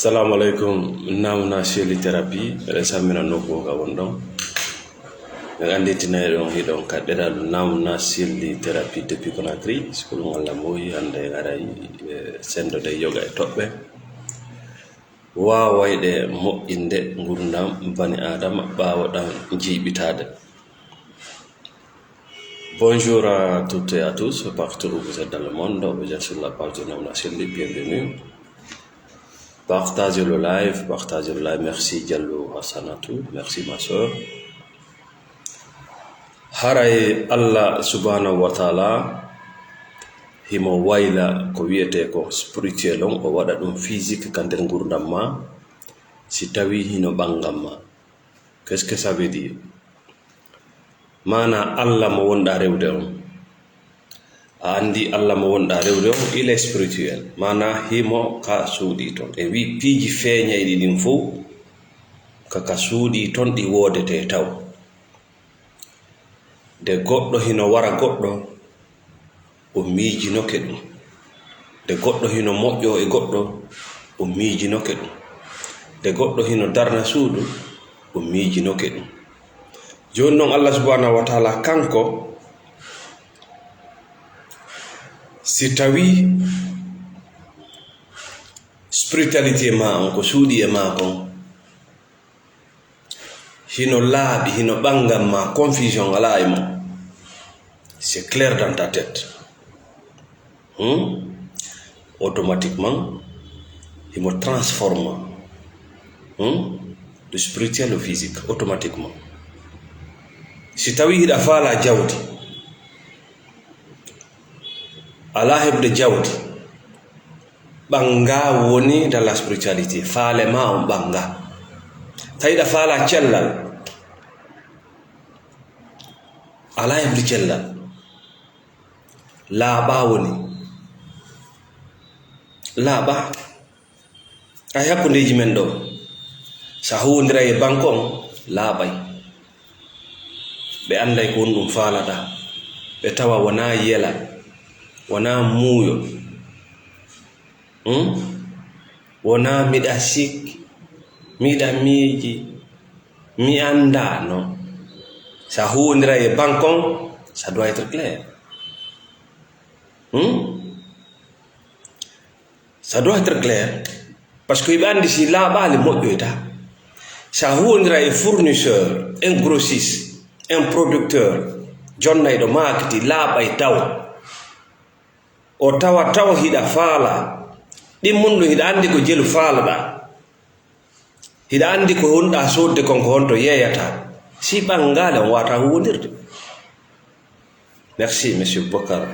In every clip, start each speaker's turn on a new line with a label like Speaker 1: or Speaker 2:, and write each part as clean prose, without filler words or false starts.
Speaker 1: Assalamualaikum. Namna sheli therapy re samina noko ga wondon ngandi tinay don hidon kadera namna sheli therapy depuis Conakry skulu ngalla moyi hande aray sendo de yoga e tobbe wa wayde mo inde ngurdam bani adam bawodan jibitade. Bonjour à toutes et à tous partout où vous êtes dans le monde. Vous êtes sur la page de Namna Sheli, bienvenue. Partagez le live. Merci Diallo Hassanatou, merci ma soeur. Haray Allah subhanahu wa ta'ala himo wayla ko wiyete ko spirituel on o wada dum physique kan der gurdam ma si tawi hino bangam ma. Qu'est-ce que ça veut dire? Mana Allah mo wonda rewde on andi Allah mo wonda rewde on il est spirituel mana himo ka suudi ton e wi piiji feeñayɗi ɗin fo kaka suudi ton ɗi wodete taw de goɗɗo hino wara goɗɗo o miijinoke ɗum de goɗɗo hino moƴƴo e goɗɗo o miijinoke ɗum de goɗɗo hino darna suudu o miijinoke ɗum. Joni noon Allah subhanahu wa ta'ala kanko si tawi spiritualité ma on ko suudi e ma kon hino laaɓi hino ɓangam ma confusion ala e mo, c'est clair dans ta tête, automatiquement himo transforme de spirituel au physique automatiquement. Si tawi hiɗa faala jawdi ala heɓde jawdi ɓanga woni dans la spiritualité, faale ma on ɓanga. Tawiɗa faala cellal ala heɓde cellal laaɓa woni laaɓa ay hakkundeji men ɗo sa huwodira e banque on laaɓay ɓe anday ko woni ɗum faalaɗa ɓe tawa wona yela wona muuyo wona miɗa sik miɗa miiji mi anda non. Sa huwodira e banque on ça doit être clair, ça doit être clair parce que ɓe andi si laaɓali moƴƴoyta. Sa huwodira e fournisseur un grossiste un producteur jonnayɗo maakiti laaɓay taw o tawa taw hiɗa faala ɗimmunɗum hiɗa andi ko jelu faalaɗa hiɗa andi ko honɗa sodde konko honto yeyata si ɓangale on wata huwodirde. Merci monsieur Bokar,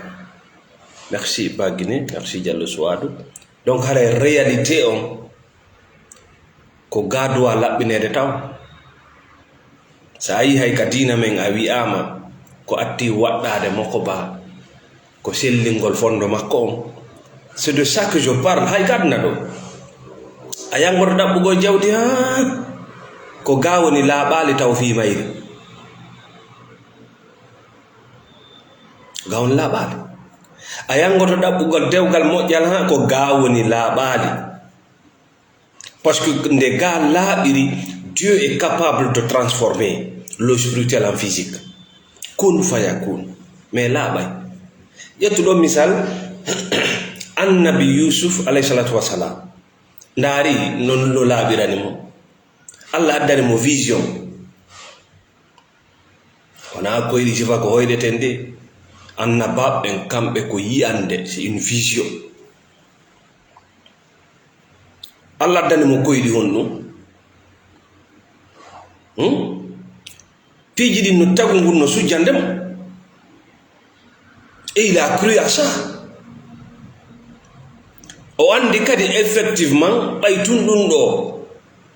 Speaker 1: merci Bagine, merci Diallo Suwadou. Donc haray réalité on ko gadowa laɓɓinede taw sa yi hay ka dina men a wi'ama ko atti waɗɗade makko ba ko sellingol fondo makko on, c'est de ça que je parle. Hay gadna ɗo a yangoto ɗaɓɓugol jawdi ha ko ga woni laaɓali taw fi mayri ga woni laaɓali. A yangoto ɗaɓɓugol dewgal moƴƴal ha ko ga woni laaɓali parce que nde ga laaɓiri Dieu est capable de transformer le spirituel en physique. Kun fayakun. Mais là, il y a tout le misal. Annabi Yusuf alayhi salatu wa salam. Ndari non lo labirani mo. Allah addani mo vision. Wana ko yidi sifa ko hoyde tende. Annabab en kambe ko yiyande, c'est une vision. Allah addani mo koydi honno. Piiji ɗin no tagu ngun no sujjandemo et il a cru à ça. O andi kadi effectivement ɓay tun ɗum ɗo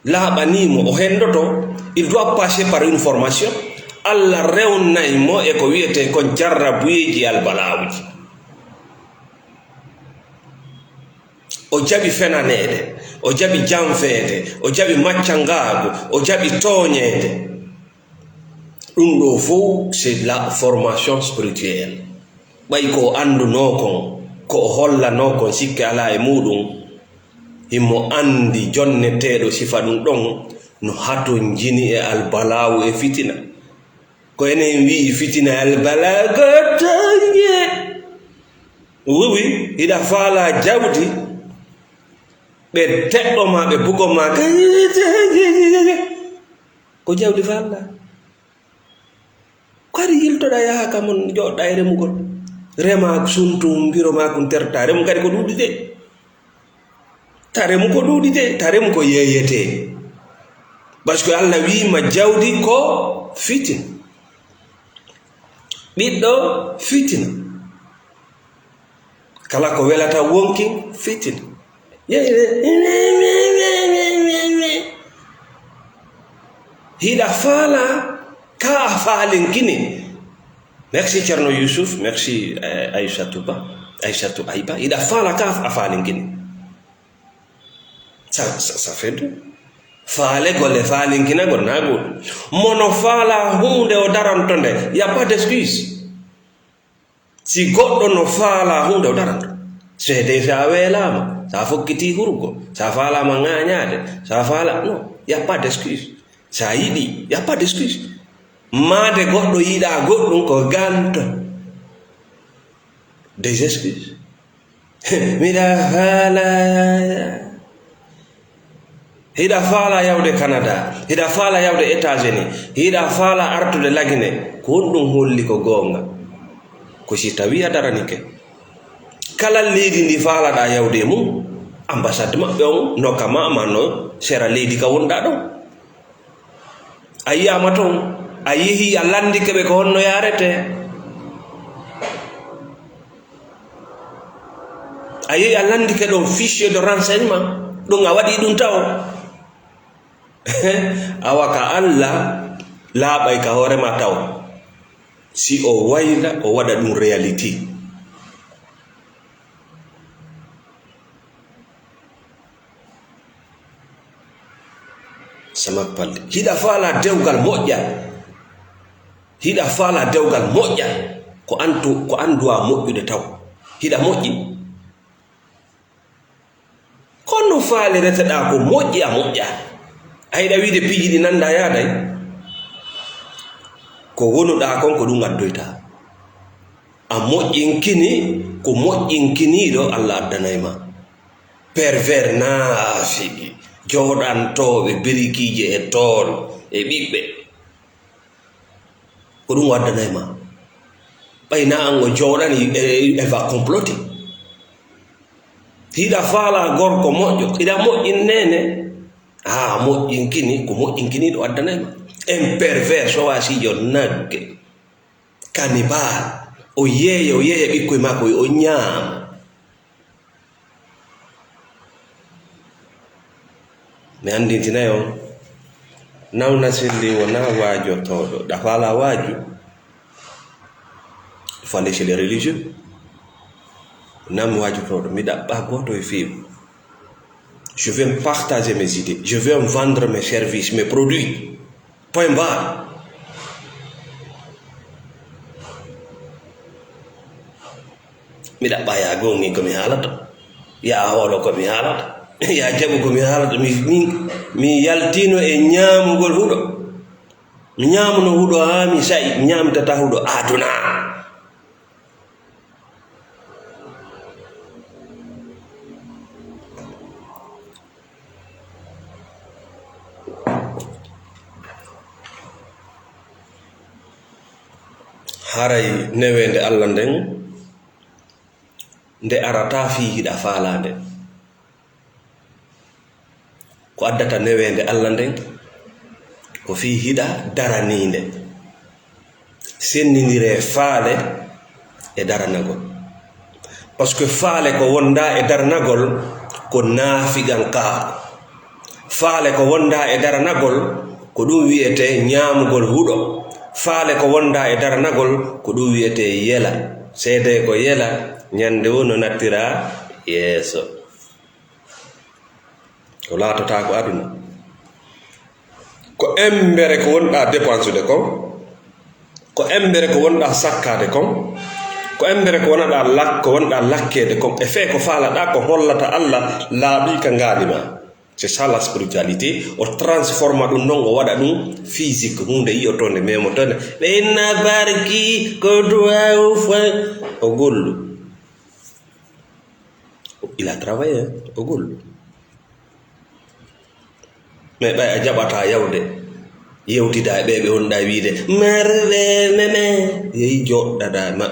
Speaker 1: laaɓanimo o hendoto, il doit passer par une formation. Allah rewnay mo e ko wiyete ko jarrabuyeji albalawuji. O jaɓi fenanede, o jaɓi janfede, o jaɓi maccangagu, o jaɓi toñede. Ɗum ɗo fof c'est la formation spirituelle. ɓay ko anduno kon ko hollano kon sikke ala e muɗum himo andi jonneteɗo sifa ɗum ɗon no hato jini e albalawu e fitina ko enen wi fitina albala gotoye wiwi hiɗa faala jawdi ɓe teɗɗoma ɓe bugoma ko jawdi falla ko ari yiltoɗa yaha kamon joɗɗa e remugol rema suntum biro ma kum terta remu kadi ko ɗuɗi de ta remu ko ɗuɗi de ta remu ko yeyete par ce que Allah wima jawdi ko fitina ɓiɗɗo fitina kala ko welata wonki fitina hiɗa faala ka a faalenkini. Merci Thierno Youssouf, merci Aïssatou Aïba. Hiɗa faala ka a faalenkini. Ça fait deux. Faale golle faalenkina gol nagol mono faala hunde o daranto nde y a pas d'excuse. Si goɗɗo no faala hunde o daranto seede sa weelama sa fokkiti hurgo sa faalama ŋañade sa faala non y a pas d'excuse. Sa yiɗi y a pas d'excuse. Maade goɗɗo yiɗa goɗɗum ko ganto des excuses. Miɗa faala hiɗa faala yawde Canada, hiɗa faala yawde États-Unis, hiɗa faala artude lagine ko honɗum holli ko goonga ko si tawi a daranike kala leydi ndi faalaɗa yawde mum ambassade maɓɓe on nokkama manno sera leydi ka wonɗa ɗon a yiyama toon a yeehi a landike ɓe ko honno yarete a yeehi a landike ɗon fichier de renseignement ɗum a waɗi ɗum taw awa ka Allah laaɓay ka hoorema taw si o wayla o waɗa ɗum réalité. Sama palle hiɗa faala dewgal moƴƴa hiɗa faala dewgal moƴƴa ko anduwa moƴƴude taw hiɗa moƴƴi kono faale reteɗa ko moƴƴi a moƴƴa a yiɗa wiide piiji ɗi nanda yaaday ko wonuɗa kon ko ɗum addoyta a moƴƴinkini ko moƴƴinkiniɗo Allah addanayma pervers naafiɗi joɗantoɓe berikiije e tool e ɓiɓɓe ko ɗum waddanayma ɓayna an o joɗani e va comploter hiɗa faala gorko moƴƴo hiɗa moƴƴin nene ha moƴƴinkini ko moƴƴinkiniɗo addanayma un pervers so wasijo nagge cannibal o yeeya ɓikkoye makko o ñaama mi andintinayi on nawna selli wona waajotoɗo ɗa faala waaju il faut aller chez les religieux nam waajotoɗo mi ɗaɓɓa goto e feewi je vais me partager mes idées je vais me vendre mes services mes produits point barre mi ɗaɓɓa ya gongi komi haalata ya hoolo komi haalata ya jaɓu komi haalata mi yaltino e ñaamugol huɗo mi ñaamuno huɗo ha mi sa'i mi ñaamitata huɗo aduna haray newende Allah nden nde arata fi hiɗa faalande ko addata newende Allah nden ko fi hiɗa daraninde sennidire faale e daranagol parce que faale ko wonda e daranagol ko naafigankaako faale ko wonda e daranagol ko ɗum wiyete ñaamugol huɗo faale ko wonda e daranagol ko ɗum wiyete yela seede ko yela ñande wono nattira yeeso ko laatata ko aduna ko embere ko wonɗa dépensude kon ko embere ko wonɗa sakkade kon ko embere ko wonada lakko wonda lakkede ko e fe ko faalaɗa ko hollata Allah laaɓi ka ngaalima. C'est ça la spiritualité. O transforma ɗum noon o waɗa ɗum physique hunde yiyotonde memotone ɓe inna barki ko duwa o fa o gollu. Il a travaillé o gollu. Mais ɓay a jaɓata yawde yewtida e ɓe wonɗa wiide marɓe meme yeyi joɗɗaɗa ma.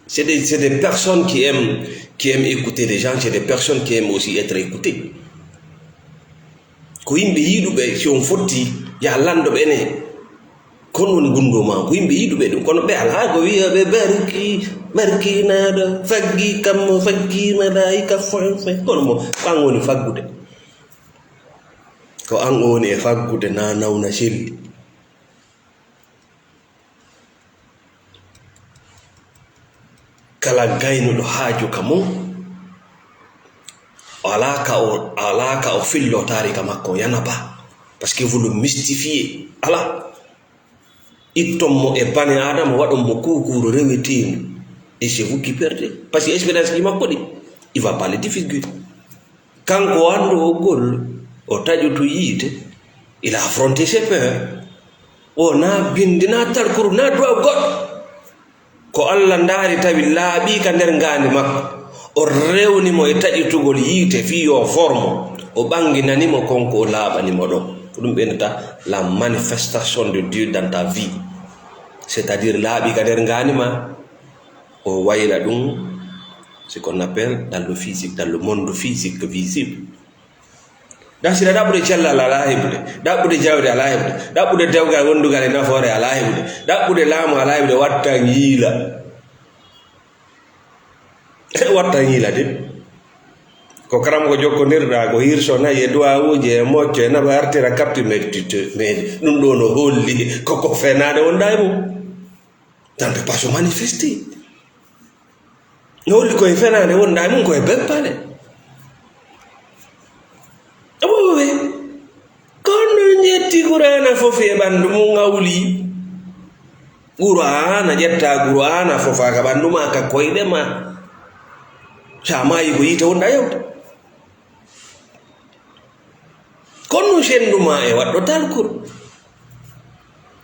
Speaker 1: C'est des personnes qui aiment écouter les gens, c'est des personnes qui aiment aussi être écoutées. Ko yimɓe yiɗuɓe si on fotti ya landoɓe ene kon woni gunndo ma ko yimɓe yiɗuɓe ɗum kono ɓe ala ko wiyaɓe barkinaɗo faggi kammo faggi malaika fofe kono mo an woni faggude ko an o woni e faggude na nawna selli. Kala gaynuɗo haaju ka mum alaka o fillo tarika makko yana ba parce que vous le mystifiez. Ala itton mo e bani adama waɗon mo kukuru rewetinu et c'est vous qui perdez parce que expérience ji makko ɗi il va pas le diffuser. Kanko ando o gol o taƴotu yiite il a affronté ses peurs o na bindi na talkuru na duwa goɗɗo ko Allah ndaari tawi laaɓi ka nder ngandi makko o rewnimo e taƴitugol yiite fi yo forme o ɓanginanimo konko o laaɓanimo ɗon ko ɗum ɓenata la manifestation de Dieu dans ta vie, c'est-à-dire laaɓi ka nder ngandi ma o wayla ɗum ce qu'on appelle dans le physique, dans le monde physique visible. Dasira ɗaɓɓude cellal ala heɓude, ɗaɓɓude jawde ala heɓude, ɗaɓɓude dewgal wondugal e nafoore ala heɓude, ɗaɓɓude laamu ala heɓude, wattan yiila wattan yiila de ko karam ko jokkondirɗa ko hirso nayi e duwawuji e mocco e naɓa artira capti meɗi ɗum ɗo no holli koko fenade wonɗa e mum ça ne peut pas se manifester. No holli koye fenade wonɗa e mum koye beppale aɓoɓe kono ƴetti qur'ana fof e ɓandu mum awli qur'ana ƴetta qur'ana fofa ka ɓandu ma ka koyɗe ma sa mayi ko yite wonɗa yewde kono sendu ma e waɗɗo talkuru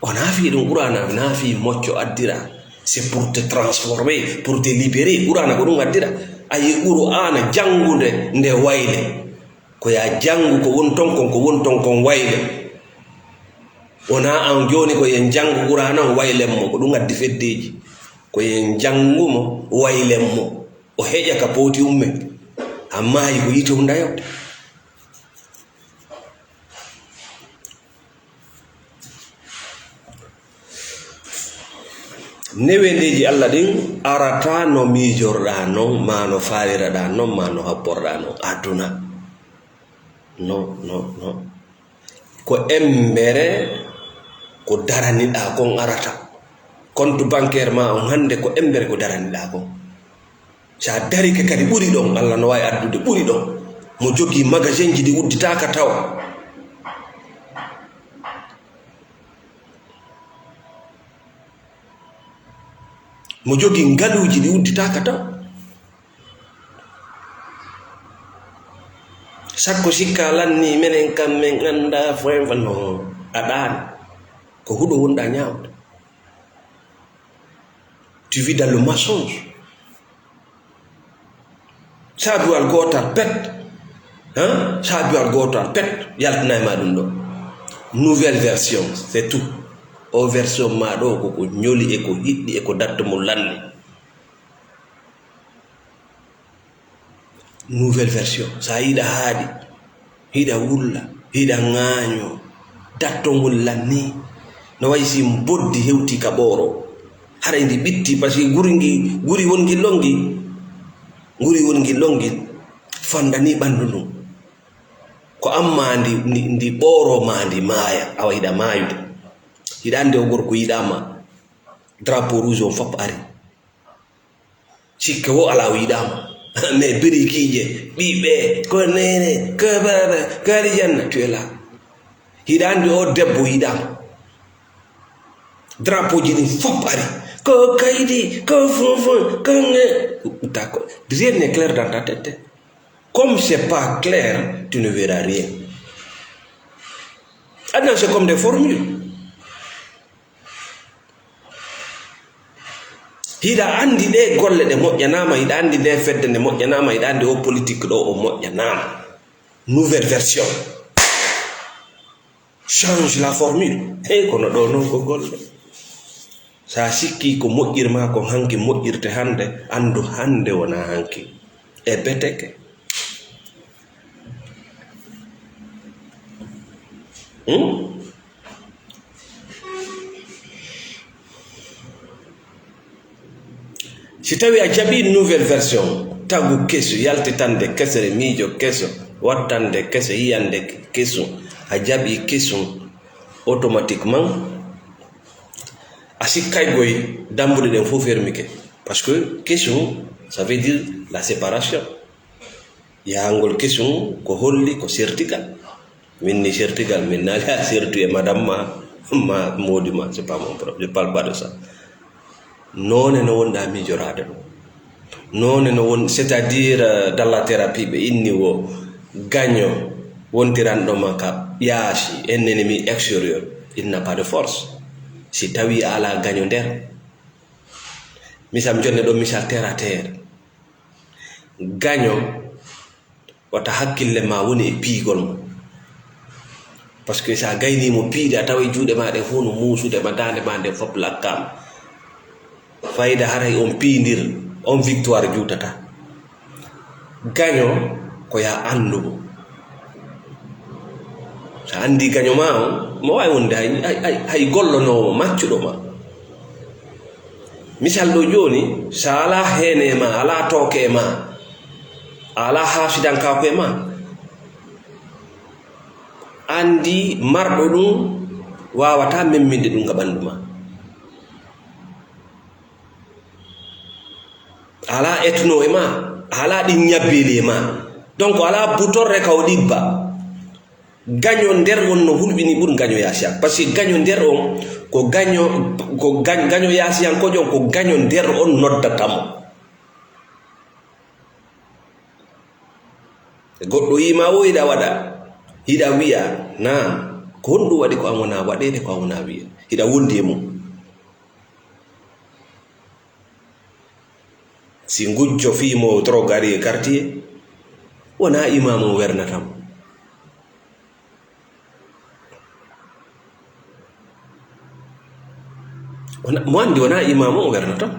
Speaker 1: o naafi ɗum qur'ana naafi mocco addira c'est pour te transformer, pour te libérer. Qur'ana ko ɗum addira ayi qur'ana jangude nde wayle ko ya jangu ko won ton kon wayle wona an joni ko yen jangu qur'ana o waylen mo ko ɗum addi feddeji ko yen jangumo waylen mo o heƴa ka pooti umme amma yi ko yite hunda yawde newendeji Allah ɗin arata no miijorɗa non ma no faaliraɗa non ma no habborɗa non aduna no ko embere ko daraniɗa kon arata compte bancaire ma on hande ko embere ko daraniɗa kon sa darike kadi ɓuri ɗon Allah no wawi addude ɓuri ɗon mo jogui magasin ji ɗi udditaka tawa mo jogui ngaluji ɗi udditaka taw sakko sikka lanni menen kam men anda foenfa no aɗani ko huɗo wonɗa ñawde tu vis dans le mensonge saabuwal gotal pet saabuwal gotal pet yaltina e ma ɗum ɗo nouvelle version c'est tout o version ma ɗo koko ñoli e ko hiɗɗi e ko datta mo lanni nouvelle version sa yiɗa haaɗi hiɗa wulla hiɗa ŋaaño datto mum lanni no wayi si boddi hewti ka ɓooro hara ndi ɓitti par ce que guri wongi longi fandani ɓandu ndum ko amma ndi ɓooro ma ndi maaya awa hiɗa maayude hiɗa ande o gorko yiɗama drapeau rouge on fop ari sikke wo ala o yiɗama mais birikije ɓiɓe ko nene ko baba ko ali janna tu es là hiɗa ande o debbo yiɗama drapeau ji ɗin fop ari que Kaïdi, que Fonfon, que... D'accord. Rien n'est clair dans ta tête. Comme c'est pas clair, tu ne verras rien. Maintenant, c'est comme des formules. Hida andi de golle de moƴƴanama, hida andi de fedde de moƴƴanama, hida andi o politique ɗo o moƴƴanama. Nouvelle version. Change la formule. Hey, kono ɗo non ko golle. Sa sikki ko moƴƴirma ko hanki moƴƴirte hande, andu hande wona hanki. E beteke. Si tawi a jaɓi nouvelle version tagu keso yaltitande kesere miijo keso wattande keso yiyande keso a jaɓi keso automatiquement a sikkaygoy dambude ɗen fof fermike parce que keso ça veut dire la séparation yahangol keso ko holli ko sertigal minni sertigal min naali a sertu e madame ma modi ma c'est pas mon problème je parle pas de ça. Non no wonda mijorade ɗum non no won c'est-à-dire dans la thérapie ɓe inni wo gagno wontiranɗo ma ka yaasi un ennemi extérieur il n'a pas de force si tawi ala gagno nder misam jonne ɗo misal terre à terre gagno wata hakkille ma woni e piigol ma parce que sa gaynimo piide a tawa juuɗe ma ɗe fof no muusude ma dande ma nde fof lakkama fayda haray on piindir on victoire juutata gaño ko ya andugo sa andi gaño ma o mo wawi wonde hay gollonowo maccuɗo ma misal ɗo joni sa ala heene ma ala tooke e ma ala hasidankako e ma andi marɗo ɗum wawata memminde ɗum ga ɓandu ma ala etno e ma ala ɗi ñabbeli e ma donc ala butorre kaw ɗibba gaño nder wonno hulɓini ɓuuri gaño yaasiyan par ce que gaño nder on ko gaño yaasiyankojo on ko gaño nder on noddatamo goɗɗo yima o hiɗa waɗa hiɗa wiya na ko honɗum waɗi ko an wona waɗede ko an wona wiya hiɗa wondi e mum si ngujjo fiimo drogari e quartier wona imam o wernatam mo andi wona imam o wernatam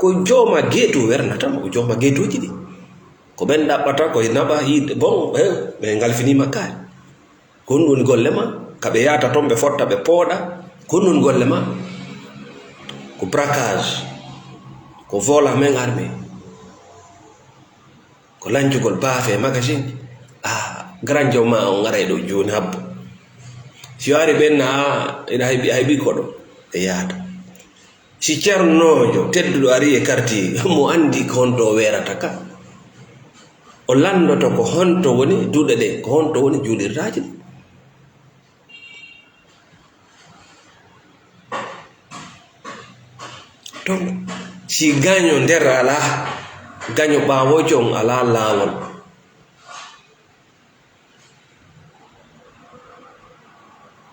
Speaker 1: ko jooma geeto wernatam ko jooma geetoji ɗi ko ɓen ɗaɓɓata koye naɓa yiide bon ɓe ngalfinima kaari ko honɗum woni golle ma kaɓe yahata toon ɓe fotta ɓe pooɗa ko honɗum woni golle ma ko braquage ko vola men armé ko lancugol baafe magasin grand jaw ma o ngara ɗo joni habbo si wari ɓenna ina hayɓi koɗo e yahata si ceernojo tedduɗo ari e quartier mo andi ko honto o werata ka o landoto ko honto woni duuɗe ɗe ko honto woni juulirtaji ɗi donc si gaño nder ala gaño ɓawojo on ala lawol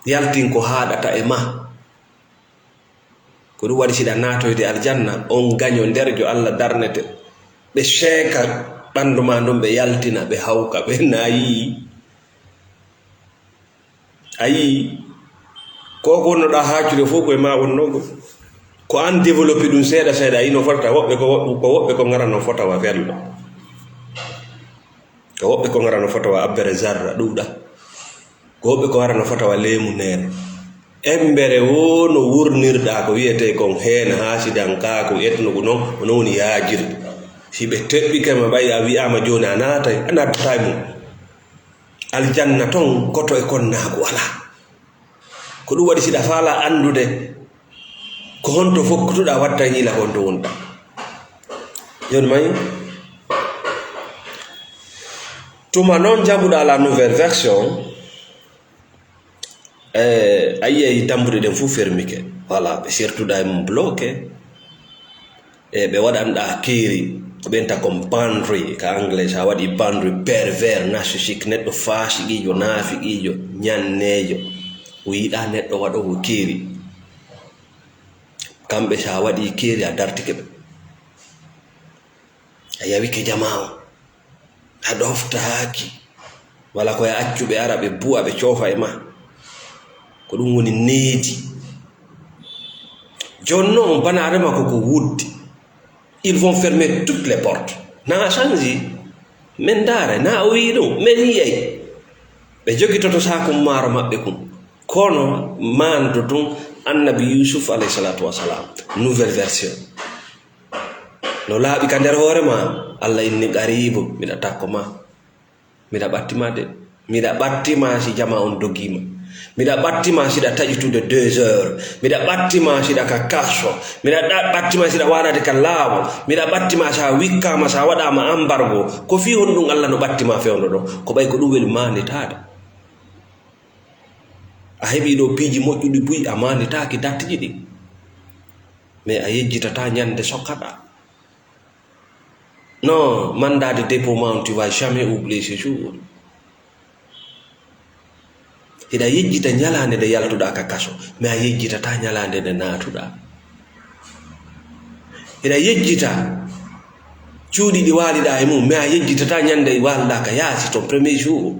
Speaker 1: yaltin ko haɗata e ma ko ɗum waɗi siɗa natoyde aljanna on gaño nder jo Allah darnete ɓe seeka ɓandu ma ɗum ɓe yaltina ɓe hawka ɓe nayi ayi ko wonnoɗa haccude fof koye ma wonnogo ko an développé ɗum seeɗa seeɗa yino fotata woɓɓe ko garano fotawa fello ko woɓɓe ko garano fotawa abbere zarra ɗuuɗa ko woɓɓe ko garano fotawa leemu nere embere wo no wurnirɗa ko wiyete kon heena hasidanka ko etnugo noon ono woni yaajirde si ɓe teɓɓikema ɓay a wiyama joni a nattata mum aljanna ton koto e kon naago ala ko ɗum waɗi siɗa faala andude ko honto fokkutuɗa watta ñila honto wonɗa joni may tuma noon jaɓuɗa la nouvelle version ayi tambude den fu fermike voilà be surtout mum bloqué e be waɗanɗa keeri ɓenta comme bandry ka anglais sa waɗi bandry pervers narcissique neɗɗo faasiqijo naafiqijo ñannejo o yiɗa neɗɗo waɗowo keeri kamɓe sa waɗi keeri a dartike ɓe a yawike jama o a ɗoftaaki wala koye accuɓe ara ɓe bu'a ɓe coofa e ma ko ɗum woni needi jonno on bana rema koko wuddi ils vont fermer toutes les portes na changi men dare na o wi ɗum men yiyay ɓe jogitoto sakum maaro maɓɓe kum kono mando ɗum annabi Yusuf alayhi salatu wasalam nouvelle version no laaɓi ka nder hoore ma Allah inni qaribu miɗa takko ma miɗa ɓattima de miɗa ɓattima si jama on dogima miɗa ɓattima siɗa taƴitude 2 heures miɗa ɓattima siɗa ka kaso miɗa ɓattima siɗa waɗade ka laawo miɗa ɓattima sa wikkama sa waɗama embargo ko fi hon ɗum Allah no ɓattima fewndo ɗo ko ɓay ko ɗum weli manditade a heɓi ɗo piiji moƴƴuɗi buyi a manditaki dattiji ɗi mais a yejjitata ñande sokkaɗa non mandade dépôt ma tu vas jamais oublier ce jour ida yejjita ñalande nde yaltuɗa ka kaso mais a yejjitata ñalande nde naatuɗa ida yejjita cuuɗi ɗi waaliɗa e mum mais a yejjitata ñande waalɗa ka yaasi ton premier jour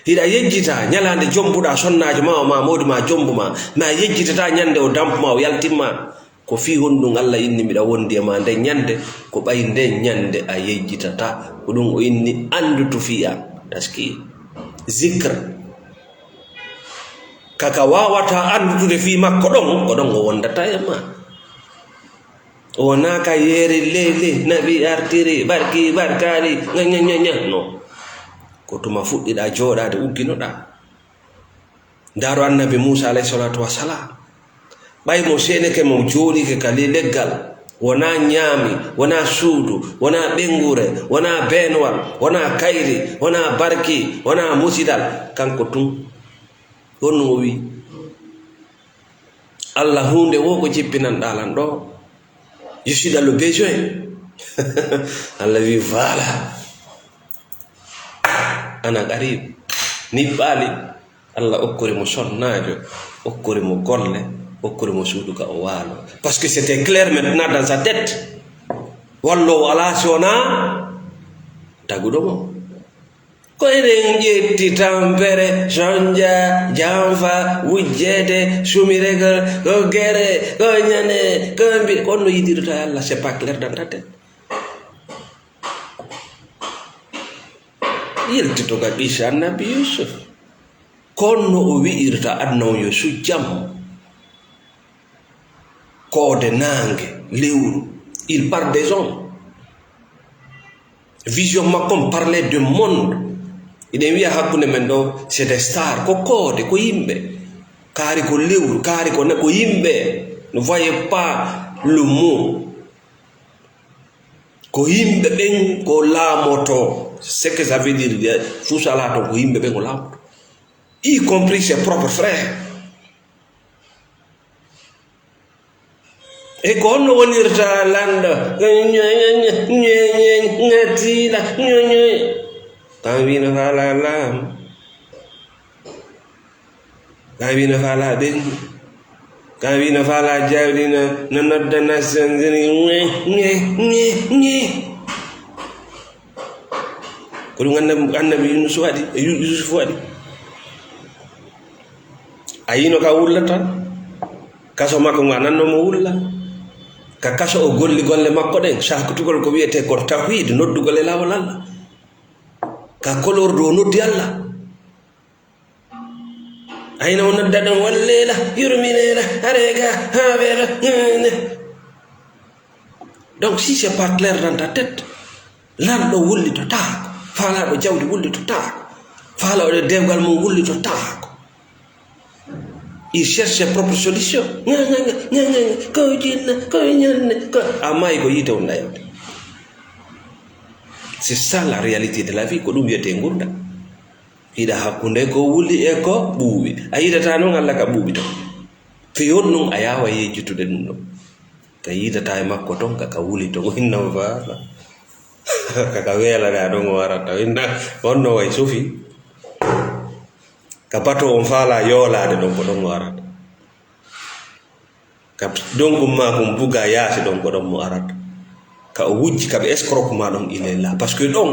Speaker 1: ida yejjita ñalande jombuɗa sonnajo ma o ma mawdi ma jombu ma mais a yejjitata ñande o dampuma o yaltimma ko fi honɗum Allah inni miɗa wondi e ma nde ñande ko ɓay nde ñande a yejjitata ko ɗum o inni andutu fiya taski zikr kaka wawata andutude fi makko ɗon ko ɗon o wondata e ma o wona ka yeeri lele nabi artiri barki barkari ñañañaña no ko tuma fuɗɗiɗa jooɗade ugginoɗa ndaro annabi Musa alayhi salatu wassalam ɓay mo seneke mo jooɗike ka leggal wona ñaami wona suudu wona ɓengure wona benwal wona kayri wona barki wona musidal kanko tun honno o wi Allah hunde wo ko jippinanɗa lan ɗo je suis dans le besoin Allah wi voilà ana qarib ni ɓaali Allah okkori mo sonnajo okkori mo golle okkori mo suudu ka o waalo parce que c'était clair maintenant dans sa tête wallo ala sona taguɗo mo ko eɗen ƴetti tampere sonja janfa wujjede sumiregal ko gere ko ñane ko mbi konno yidirta Allah c'est pas clair dans ta tête yeltito ka ɓisa annabi Yusuf konno o wi'irta adnaw yo sujjam koode nangue lewru il parle des hommes vision makko parlait du monde iɗen wiya hakkunde men ɗo c'est des stars ko koode ko yimɓe kaari ko lewru kaari ko yimɓe ne voyez pas le mot ko yimɓe ɓen ko laamoto ce que ça veut dire fuusala ton ko yimɓe ɓen ko laamoto y compris ses propres frères e ko honno wonirta lando ngatiɗa kan wino faala laam kan wino faala ɓendu kan wino faala jawdi no nodda nassandiri ko ɗum annabi Yunus waɗi Yusuf waɗi a yino ka wulla tan kaso makko ngo a nannomo wulla ka kaso o golli golle makko ɗen sakutugol ko wiyete ko tawhid noddugol e laawol Allah ka kolordu o noddi Allah ayna o nodda ɗon wallela yurminela arega haɓera donc si c'est pas clair dans ta tête lanɗo wullito taako faalaɗo jawdi wullito taako faalaɗo dewgal mum wullito taako il cherche ses propres solutions ko jinna ko ñanne ko amayi ko yite on ɗayde c'est ça la réalité de la vie ko ɗum wiyete gurda ida hakkunde ko wuli e ko ɓuuɓi a yidata noon Allah ka ɓuuɓi ton fiyon ɗum a yawa yejjutude ɗum ɗon ka yidata e makko ton kaka wuli ton innama faala kaka weelana ɗon o warata inna wonno way sofi ka bato on faala yoolade ɗon ko ɗon o arata ka donkum ma kum buga yaasi ɗon ko ɗon mo arata ka o wujji kaɓe escroque ma ɗon ilela par ce que ɗon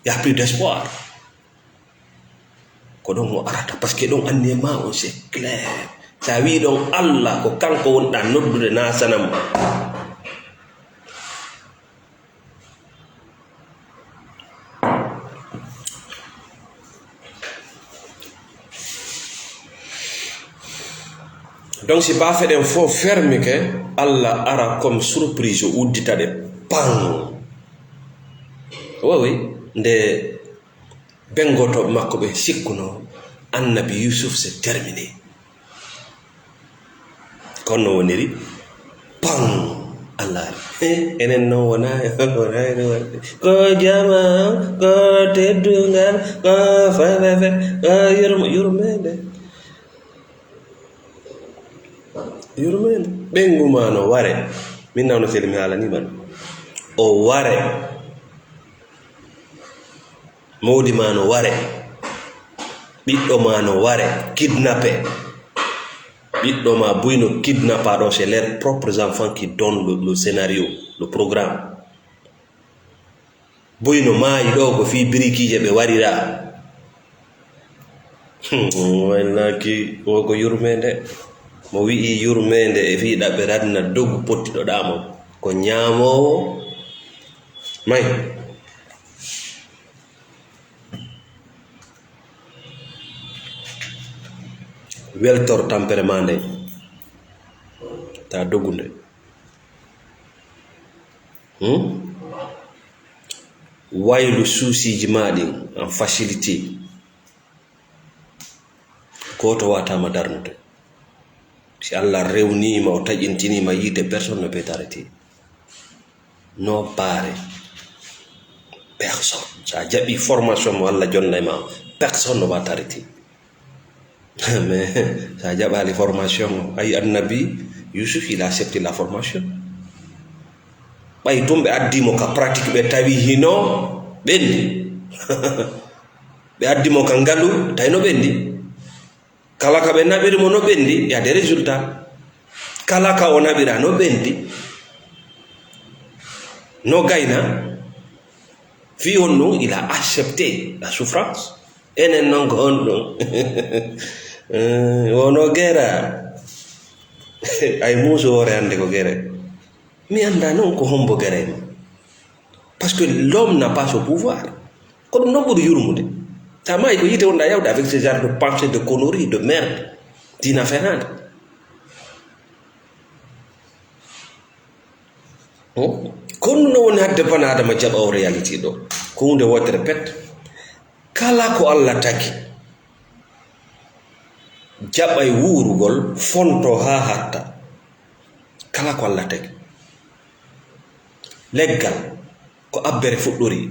Speaker 1: ya plus d'espoir ko ɗon o arata par ce que ɗon anndi ma on c'est clair sa wi ɗon Allah ko kanko wonɗa noddude nasanam donc si bafeɗen fof fermi ke Allah ara comme surprise o uddita de pan wawi nde bengotoɓe makko ɓe sikkuno annabi Yusuf c'est terminé kono woniri pan Allah enen noon wona ko jama ko teddungal ko fafafe ko yurmede ɓenguma no ware min nawno seli mi haalaniman o ware mawdi ma no ware ɓiɗɗo ma no ware kidnappé ɓiɗɗo ma buyno kidnappaɗo c'est leurs propres enfants qui donnent le scénario le programme buyno maayi ɗo ko fi birikije ɓe warira wallaki o ko yurmede mo wi'i yurmede e fiiɗa ɓe radna dogu pottiɗo ɗamo ko ñaamowo may weltor tampere ma nde ta dogu nde waylu suusiji maɗin en facilité goto watama darnude si Allah rewnima o taƴintinima yiide personne ne peut t'arrêter no bare personne sa jaɓi formation mo Allah jonna ma personne ne va t'arrêter mais sa jaɓali formation ay annabi Yusuf il a accepté la formation ɓay tum ɓe addimo ka pratique ɓe tawi hino ɓendi ɓe addimo ka ngalu tawi no ɓendi kala ka ɓe naɓirimo no ɓendi y a des résultats kala ka o naɓira no ɓendi no gayna fi on ɗum il a accepté la souffrance enen noon ko on ɗum wono guerre ay muuso hoore hannde ko guerre mi annda noon ko hombo guerre ma parce que l'homme n'a pas ce pouvoir ko ɗum noon ɓuri yurmude ta mayi ko yite wonɗa yawde avec ce genre de pensée de connerie de merde dina fenade ko ɗum no woni hadde bana adama jaɓa o réalité ɗo ko hunde wotere pet kala ko Allah tagi jaɓay wuurugol fonto ha hatta kala ko Allah tagi leggal ko abbere fuɗɗori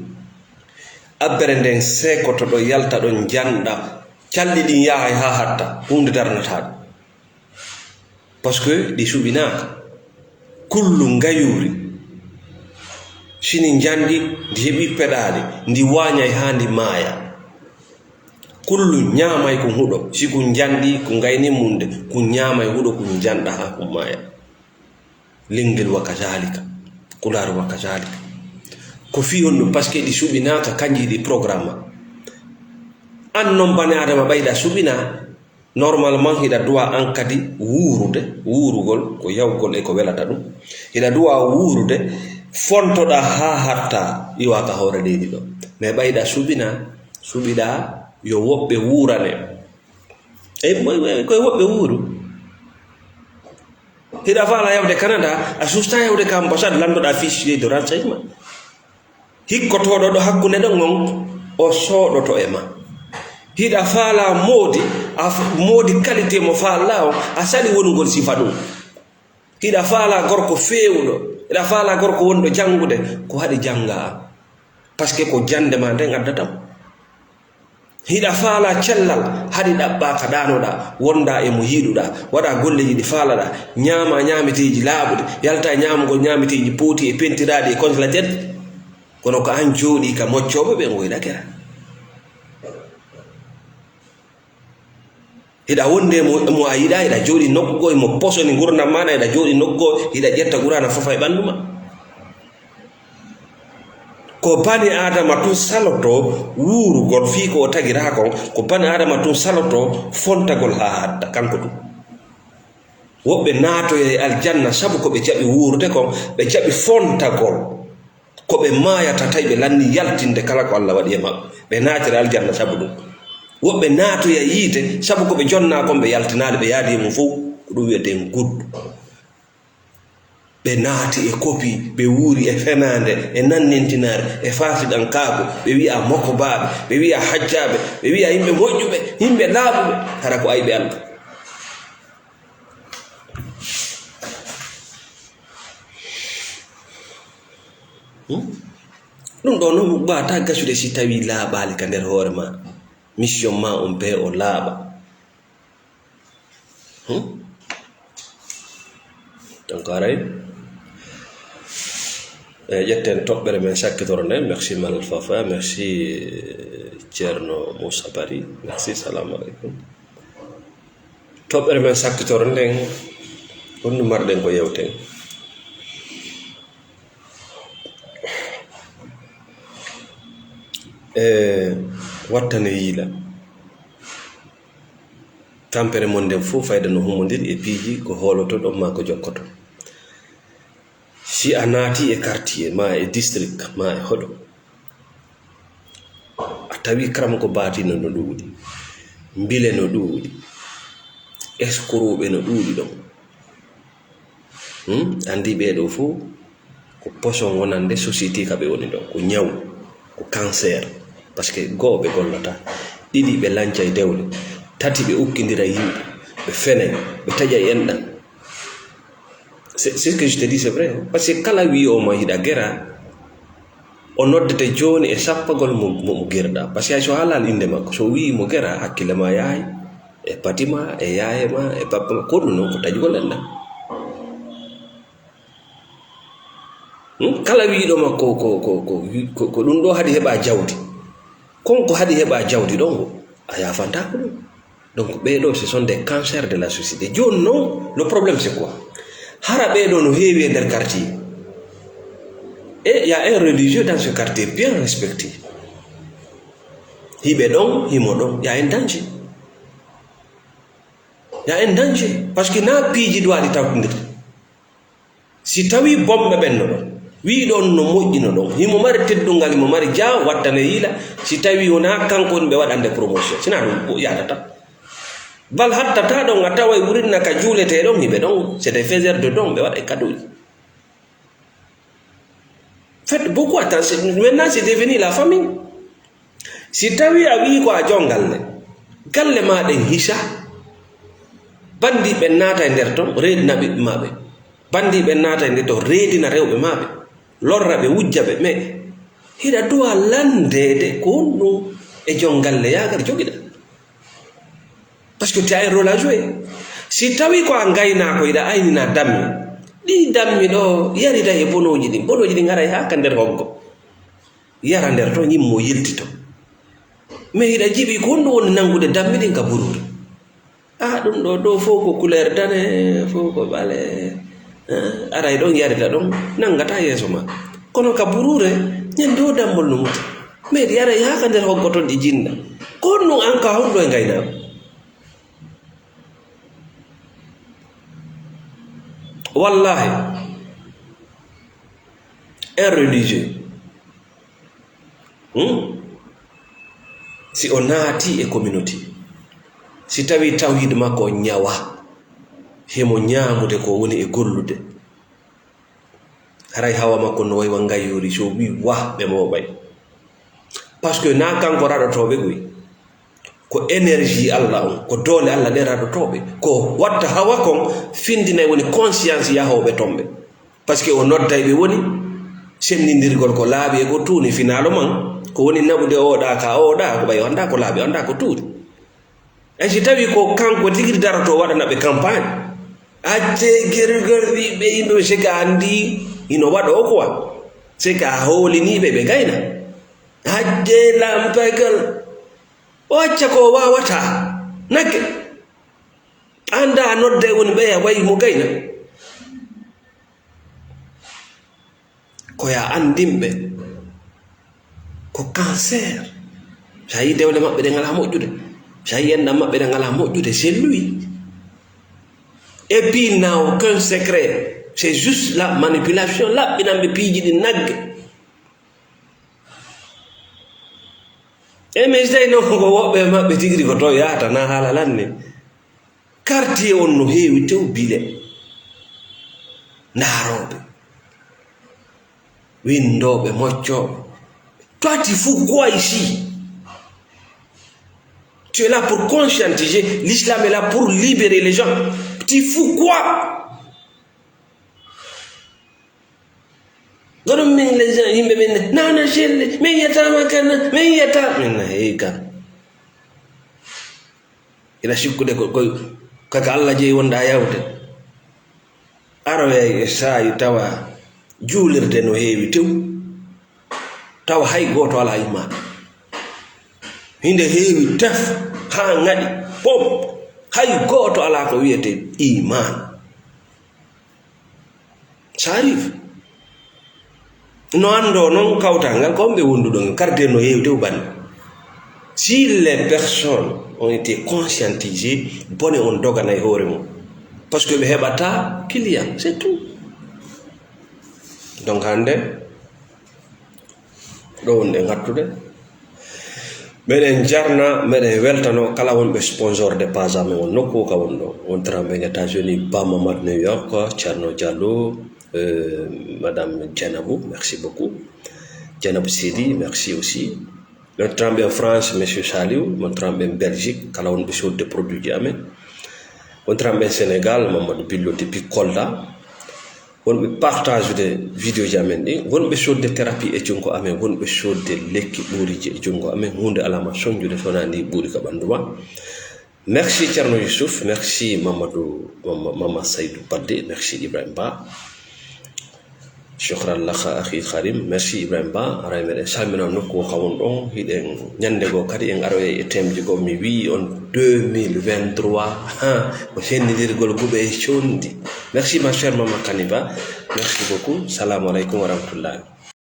Speaker 1: abbere nden sekoto ɗo yalta ɗon janɗa calɗi ɗin yahay ha hatta hunde darnataɗo par ce que ɗi suɓinaka kullu ngayuri sini jandi ndi heɓi peɗali ndi wañay ha ndi maaya kullu ñaamay ko huɗo si ko jandi ko gayni munde ko ñaamay huɗo ko janɗa ha ko maaya lingel wa kazalika kular wa kazalika ko fi on ɗum par ce que ɗi suɓinaka kanji ɗi programme an noon bane adama ɓayɗa suɓina normalement hiɗa duwa an kadi wuurude wuurugol ko yawgol e ko welata ɗum hiɗa duwa wuurude fontoɗa ha hatta iwaka hoore leydi ɗo mais ɓayɗa suɓiɗa yo woɓɓe wuurane koye woɓɓe wuuru hiɗa faala yawde Canada a susta yawde ka ambassade landoɗa fichier de renseignement hikkotoɗo ɗo hakkunde ɗon on o sooɗoto e ma hiɗa faala moodi qualité mo faala o a sali wonugol sifa ɗum hiɗa faala gorko feewuɗo hiɗa faala gorko wonɗo janngude ko haɗi jannga par ce que ko jande ma nden addatam hida faala cellal hadi dabba ka danoda wonda e mo hiduda wada golleji di faala nyama nyamiteji laabude yalta nyamugo nyamiteji poti e pentirade e congelated kono ko an jodi ka moccobe be ngoyda kera hida wonde mo ayida ida jodi nokko e mo posoni gurna mana ida jodi nokko hida jetta gurana fofa e banduma ko bani adama tun saloto wurugol fi ko tagira ko bani adama tun saloto fontagol ha hadda kanko dum wobbe nato e aljanna sabu ko be jabi wurude ko be jabi fontagol ko be mayata taybe lanni yaltinde kala ko Allah wadi e mabbe be naatira aljanna sabu dum wobbe nato ya yite sabu ko be jonna ko be yaltinaade be yaadi mum fu ko dum wiete guddu be naati e kopi be wuri e fenande e nannentinare e fasidan kaabo be wi'a moko baabe be wi'a hajjabe be wi'a yimbe mojjube yimbe laabube hara ko aybe Allah dum do no ba ta gasude si tawi laabali ka der hoore ma mission ma on be o laaba donc aray jetten toɓɓere men sakkitoro nde merci Malal Fafa merci Ceerno Moussa Bari merci salamu aleykum toɓɓere men sakkitoro nden honno marɗen ko yewten wattane yiila tampere mon nden fof fayda no humodir e piiji ko hooloto ɗon ma ko jokkoto si a naati e quartier ma e district ma e hoɗo a tawi karam ko baatino no ɗuuɗi mbile no ɗuuɗi eskuruɓe no ɗuuɗi ɗon andi ɓeɗo fof ko poson wonande société kaɓe woni ɗon ko ñaw ko cancer par ce que goo ɓe gollata ɗiɗi ɓe lanca e dewle tati ɓe ukkidira yimɓe ɓe fene ɓe taƴa e enɗan c'est ce que je te dis c'est vrai parce que kala wi o ma hiɗa gera o noddete joni e sappagol mo gerɗa par ce que hay so haalal inde makko so wi mo gera hakkille ma yahay e patima e yaye ma e babba ma ko ɗum noon ko taƴugol enɗan kala wiɗo makko ko ɗum ɗo haɗi heɓa jawdi konko haɗi heɓa jawdi ɗon a yafantako ɗum donc ɓeɗo ce sont des cancers de la société joni non le problème c'est quoi hara ɓeɗo no heewi e nder quartier et y a un religieux dans ce quartier bien respecté hiɓe ɗon himo ɗon y a un danger par ce que na piiji duwaɗi tawtindirde si tawi bomɓe ɓenno ɗon wiɗon no moƴƴino ɗon himo mari teddungal himo mari ja wattane yiila si tawi wona kanko ɓe waɗande promotion sina ɗum yadata bal hattata ɗon a tawa ɓurinna ka juulete ɗon hiɓe ɗon c'est des faiseurs de don ɓe waɗa e cadeauji faites beaucoup attention maintenant c'est devenu la famille si tawi a wi ko a jongalle galle maɗen hisa bandiɓe naata e nder ton reedina ɓiɓɓe maɓe bandiɓe naata e nder ton reedina rewɓe maɓe lorra ɓe wujja ɓe mais hiɗa duwa landede ko honɗum e jongalle yagar jogiɗa parce que tu as un rôle à jouer si tawi ko a gaynako yiɗa aynina dammi ɗi dammi ɗo yarida e bonoji ɗi garay ha ka nder hoggo yara nder to yimmo yiltito mais hiɗa jiiɓi ko honɗum woni nangude dammi ɗin ka bururi ɗum ɗo fof ko couleur dane fof ko ɓale aray ɗon yarida ɗon nangata yeeso ma kono ka burure ñande o dammol no muti mais ɗi yaray ha ka nder hoggo ton ɗi jinna ko honɗum an ka honɗo e gaynako wallahi un religieux si o naati e communauté si tawi tawhid makko ñawa hemo ñaamude ko woni e gollude haray hawa makko no waywa ngayyori so wi wa ɓe moɓay par ce que na kanko raɗotoɓe goy ko énergie Allah on ko doole Allah ɗe raɗotoɓe ko watta hawa kon findinay woni conscience yahoɓe tomɓe par ce que o nodday ɓe woni sendidirgol ko laaɓi e ko tuuni finalo man ko woni naɓude oɗa ka oɗa ko ɓay anda ko laaɓi anda ko tuuri ay si tawi ko kanko tigui darato waɗanaɓe campagne acce gergorɗiɓe yimɓe ɓe sika andi ino waɗa o quoi sika hooliniɓe ɓe gayna acce lampagal o acca ko wawata nagge anda nodde woni ɓeya wayi mo gayna koya andimɓe ko cancer sa yi dewle maɓɓe ɗe ngala moƴƴude sa yi endam maɓɓe ɗe ngala moƴƴude c'est lui. Et puis il n'a aucun secret, c'est juste la manipulation laɓɓinanɓe piiji ɗi nagge e mais so tawi noon ko woɓɓe maɓɓe tigiri ko to yahata na haala lanne quartier on no heewi tew bile ndaaroɓe windoɓe moccoɓe. Toi tu fous quoi ici? Tu es là pour conscientiser, l'islam est là pour libérer les gens. Tu fous quoi? Gorom min les gens yimɓe ɓe nana selle min yetama kana min yetta min hey ka ila sikkude ko kaka Allah jeeyi wonɗa yawde aroya saayi tawa juulirde no heewi tew tawa hay goto ala immaɗo hinde heewi tef ha ngaɗi pom hay goto ala ko wiyete iman ça arrive no ando non kawtangal comme ɓe wonduɗon carte no heewi tew banni. Si les personnes ont été conscientisées bone on dogana e hoore mum parce que ɓe heɓata client c'est tout. Donc hande ɗo wonɗe gattude meɗen jarna meɗen weltano kala wonɓe sponsor de pas amen on nokku ka wonɗo wontaramɓe en États-Unis Ba Mamadou New York Thierno Diallo Madame Djanabou, merci beaucoup. Djanabou Sidi, merci aussi. Le tremble en France, Monsieur Saliou. Mon tremble en Belgique, quand on a des produits diamants. On tremble en Sénégal, Mamadou Billo depuis Kolda. On partage des vidéos diamants. On a des thérapies et on a des l'équipe bourrige et on a des alamations de sonandi bourrika bandoua. Merci Thierno Youssouf, merci Maman Saïdou Badé, merci Ibrahim Ba. Shukran laka akhi Karim, merci Ibrahim Ba aray salmina nokku kawon ɗon hiɗen ñande go kadi en aroye e temji go mi wi on 2023 ko sennidirgol guɓe e condi. Merci ma chère maman Kaniba, merci beaucoup, salamu aleykum wa rahmatullahi.